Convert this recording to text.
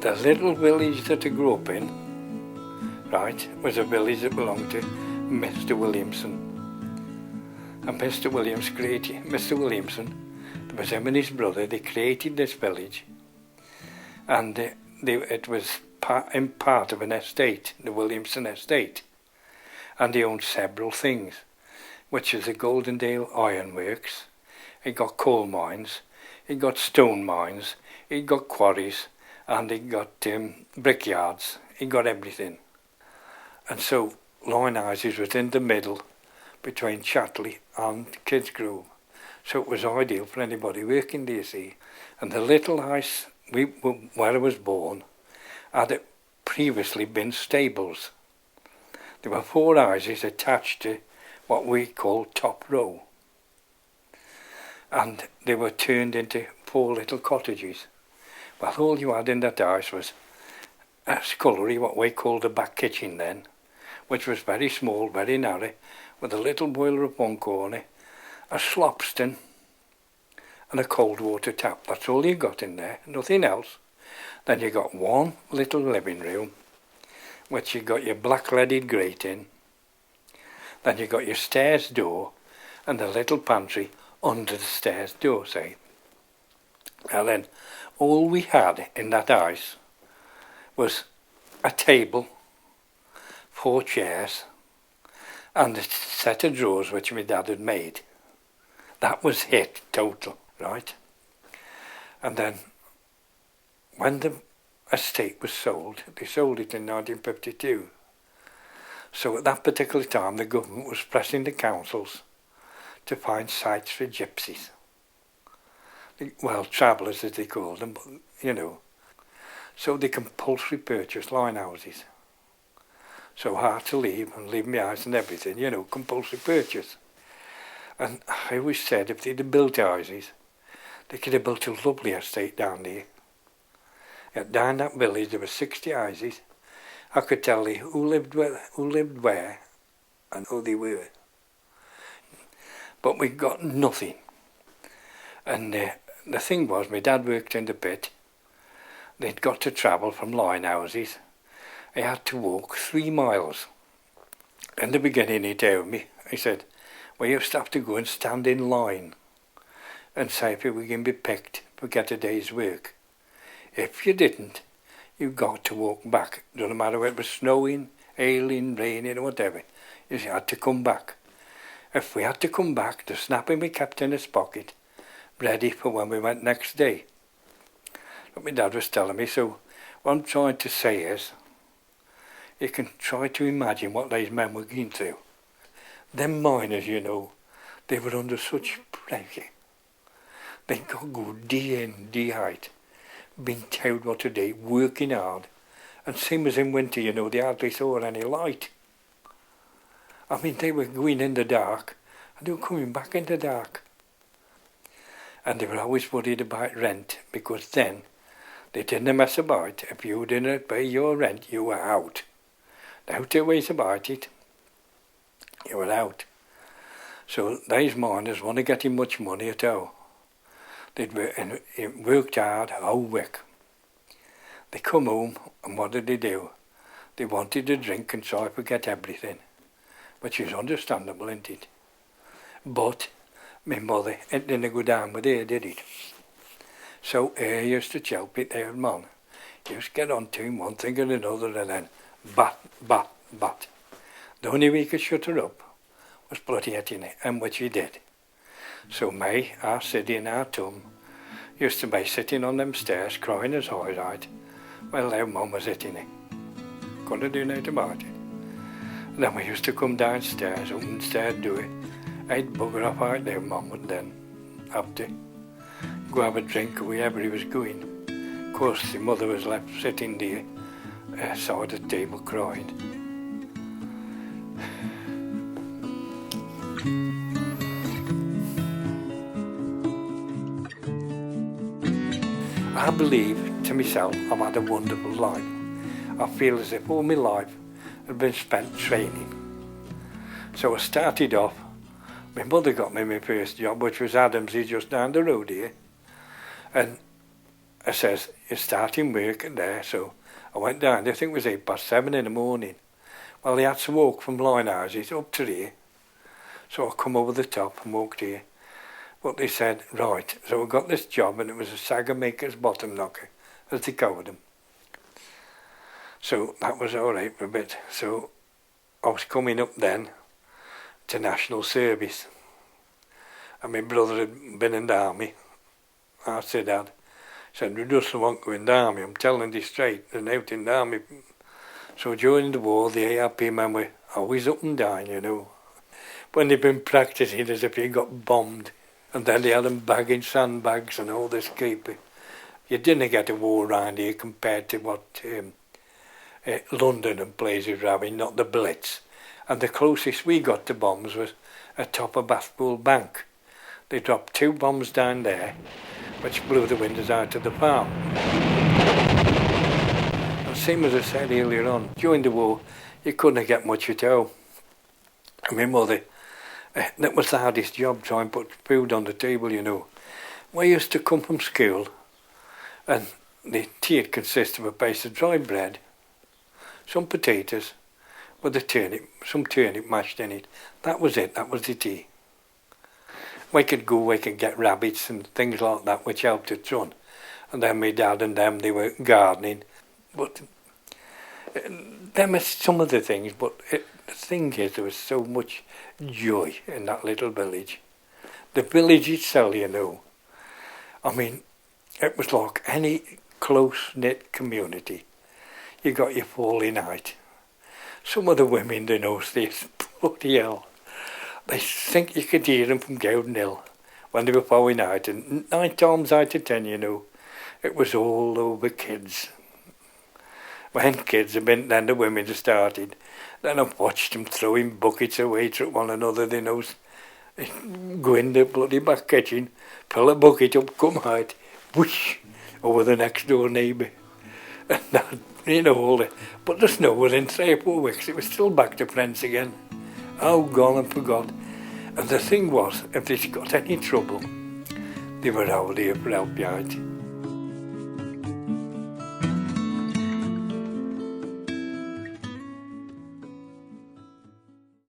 The little village that I grew up in, right, was a village that belonged to Mr. Williamson. And Mr. Williamson, there was him and his brother, they created this village. And it was part of an estate, the Williamson estate. And they owned several things, which is the Goldendale Ironworks. It got coal mines, it got stone mines, it got quarries, and it got brickyards. It got everything. And so Line Houses was in the middle between Chatley and Kidsgrove. So it was ideal for anybody working there, you see. And the little house where I was born had previously been stables. There were 4 houses attached to what we call top row. And they were turned into 4 little cottages. Well, all you had in that house was a scullery, what we called the back kitchen then, which was very small, very narrow, with a little boiler up one corner, a slopstone, and a cold water tap. That's all you got in there, nothing else. Then you got one little living room, which you got your black-leaded grate in. Then you got your stairs door and the little pantry under the stairs door, say. And then all we had in that house was a table, 4 chairs, and a set of drawers which my dad had made. That was it, total, right? And then when the estate was sold, they sold it in 1952. So at that particular time the government was pressing the councils to find sites for gypsies. Well, travellers as they called them, but, you know. So they compulsory purchased line houses. So hard to leave and leave my house and everything, you know, compulsory purchase. And I always said if they'd have built houses, they could have built a lovely estate down there. And down that village there were 60 houses. I could tell you who lived where and who they were. But we got nothing. And the thing was, my dad worked in the pit. They'd got to travel from line houses. I had to walk 3 miles. In the beginning he told me, he said, well, you used to have to go and stand in line and say if you were going to be picked to get a day's work. If you didn't, you got to walk back. Doesn't matter whether it was snowing, hailing, raining or whatever. You had to come back. If we had to come back, the snapping we kept in his pocket, ready for when we went next day. But my dad was telling me, so what I'm trying to say is, you can try to imagine what these men were going through. Them miners, you know, they were under such pressure. They got good day in, day out, being told what to do, working hard. And same as in winter, you know, they hardly saw any light. I mean, they were going in the dark, and they were coming back in the dark. And they were always worried about rent, because then they didn't mess about. If you didn't pay your rent, you were out. No 2 ways about it. You were out. So these miners weren't getting much money at all. They'd worked hard all week. They come home, and what did they do? They wanted to drink and try to forget everything, which is understandable, isn't it? But my mother, it didn't go down with her, did it? So her used to help it there, man. Used to get on to him, one thing and another, and then bat. The only way he could shut her up was bloody hitting it, and which he did. So me, our Siddy and our Tom, used to be sitting on them stairs crying his eyes out while their mum was hitting it. Couldn't do nothing about it. And then we used to come downstairs, open the stair door. I'd bugger off out there, mum would then have to go have a drink wherever he was going. Of course, the mother was left sitting there, side of the table crying. I believe to myself I've had a wonderful life. I feel as if all my life had been spent training. So I started off, my mother got me my first job, which was Adams's just down the road here. And I says, you're starting work there, so I went down, I think it was 7:30 in the morning. Well, they had to walk from Linehouses up to here, so I come over the top and walked here. But they said, right, so I got this job, and it was a sagger maker's bottom knocker, as they called them. So that was all right for a bit. So I was coming up then to national service, and my brother had been in the army. I said, Dad, we just want to go in the army. I'm telling you straight, they're out in the army. So during the war, the ARP men were always up and down, you know. When they've been practising as if you got bombed, and then they had them bagging sandbags and all this keeping. You didn't get a war around here compared to what London and places were having, not the Blitz. And the closest we got to bombs was atop of Bathpool Bank. They dropped 2 bombs down there, which blew the windows out of the farm. And same as I said earlier on, during the war, you couldn't get much at all. And my mother, that was the hardest job, trying to put food on the table, you know. We used to come from school, and the tea consisted of a piece of dry bread, some potatoes, with some turnip mashed in it. That was it, that was the tea. We could get rabbits and things like that, which helped us run. And then my dad and them, they were gardening. But them are some of the things, but the thing is, there was so much joy in that little village. The village itself, you know, I mean, it was like any close-knit community. You got your falling out. Some of the women, they know this, bloody hell. They think you could hear them from Gowden Hill when they were falling out, and 9 times out of 10, you know, it was all over kids. When kids had been, then the women had started. Then I've watched them throwing buckets away at one another, they know, go in the bloody back kitchen, fill a bucket up, come out, whoosh, over the next door neighbour. And that, you know, all the, but there's no, within 3 or 4 weeks, it was still back to friends again. Oh, gone and forgot. And the thing was, if they got any trouble, they were out there for help you out.